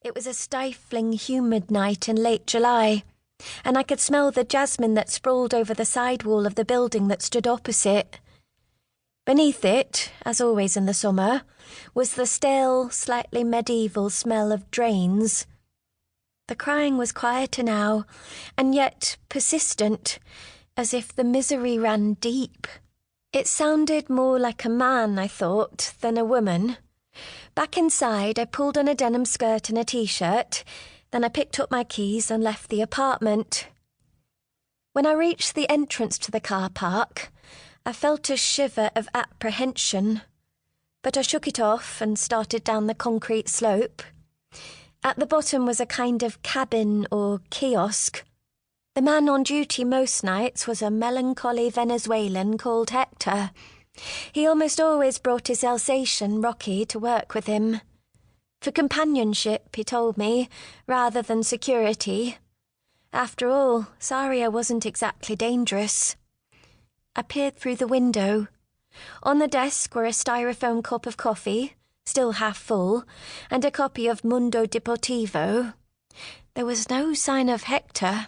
It was a stifling, humid night in late July, and I could smell the jasmine that sprawled over the side wall of the building that stood opposite. Beneath it, as always in the summer, was the stale, slightly medieval smell of drains. The crying was quieter now, and yet persistent, as if the misery ran deep. It sounded more like a man, I thought, than a woman. Back inside, I pulled on a denim skirt and a t-shirt, then I picked up my keys and left the apartment. When I reached the entrance to the car park, I felt a shiver of apprehension, but I shook it off and started down the concrete slope. At the bottom was a kind of cabin or kiosk. The man on duty most nights was a melancholy Venezuelan called Hector. He almost always brought his Alsatian, Rocky, to work with him. For companionship, he told me, rather than security. After all, Saria wasn't exactly dangerous. I peered through the window. On the desk were a styrofoam cup of coffee, still half full, and a copy of Mundo Deportivo. There was no sign of Hector.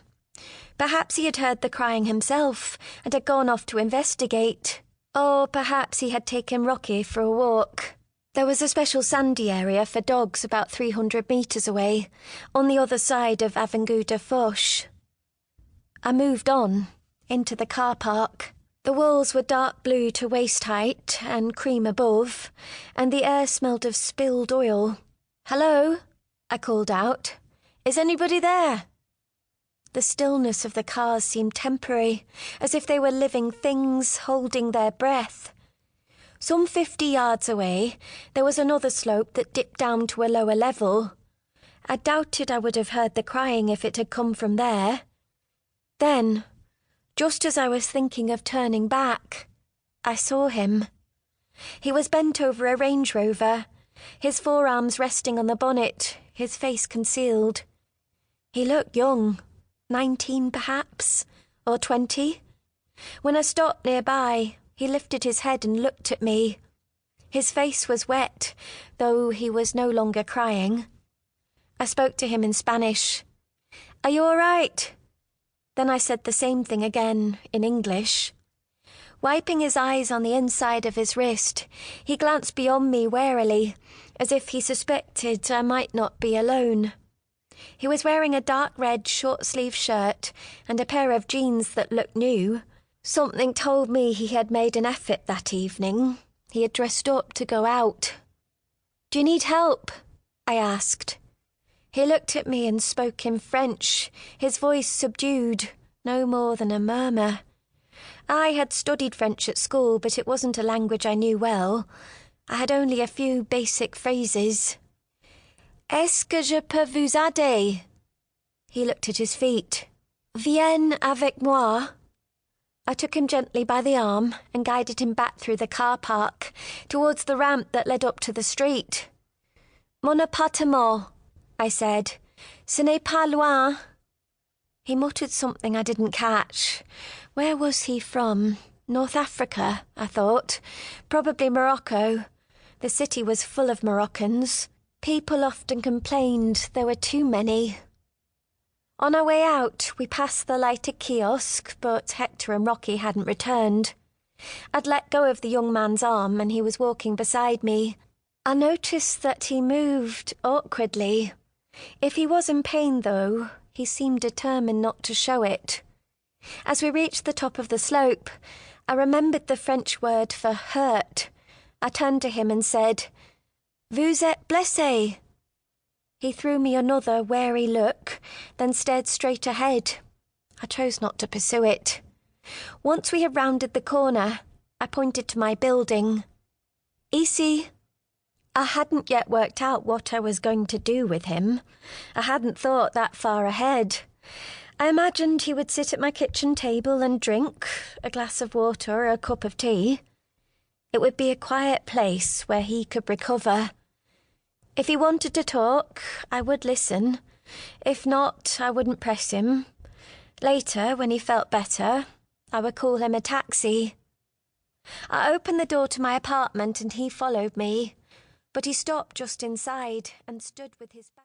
Perhaps he had heard the crying himself and had gone off to investigate. Or perhaps he had taken Rocky for a walk. There was a special sandy area for dogs about 300 metres away, on the other side of Avenue de Foch. I moved on, into the car park. The walls were dark blue to waist height and cream above, and the air smelled of spilled oil. "Hello?" I called out. "Is anybody there?" The stillness of the cars seemed temporary, as if they were living things holding their breath. Some 50 yards away, there was another slope that dipped down to a lower level. I doubted I would have heard the crying if it had come from there. Then, just as I was thinking of turning back, I saw him. He was bent over a Range Rover, his forearms resting on the bonnet, his face concealed. He looked young, 19 perhaps, or 20. When I stopped nearby, he lifted his head and looked at me. His face was wet, though he was no longer crying. I spoke to him in Spanish. "Are you all right?" Then I said the same thing again, in English. Wiping his eyes on the inside of his wrist, he glanced beyond me warily, as if he suspected I might not be alone. He was wearing a dark red short-sleeved shirt and a pair of jeans that looked new. Something told me he had made an effort that evening. He had dressed up to go out. "Do you need help?" I asked. He looked at me and spoke in French, his voice subdued, no more than a murmur. I had studied French at school, but it wasn't a language I knew well. I had only a few basic phrases. "Est-ce que je peux vous aider?" He looked at his feet. "Viens avec moi." I took him gently by the arm and guided him back through the car park, towards the ramp that led up to the street. "Mon appartement," I said. "Ce n'est pas loin." He muttered something I didn't catch. Where was he from? North Africa, I thought. Probably Morocco. The city was full of Moroccans. People often complained there were too many. On our way out, we passed the lighted kiosk, but Hector and Rocky hadn't returned. I'd let go of the young man's arm and he was walking beside me. I noticed that he moved awkwardly. If he was in pain, though, he seemed determined not to show it. As we reached the top of the slope, I remembered the French word for hurt. I turned to him and said, "Vous êtes blessé?" He threw me another wary look, then stared straight ahead. I chose not to pursue it. Once we had rounded the corner, I pointed to my building. "Ici." I hadn't yet worked out what I was going to do with him. I hadn't thought that far ahead. I imagined he would sit at my kitchen table and drink a glass of water or a cup of tea. It would be a quiet place where he could recover. If he wanted to talk, I would listen. If not, I wouldn't press him. Later, when he felt better, I would call him a taxi. I opened the door to my apartment and he followed me, but he stopped just inside and stood with his back.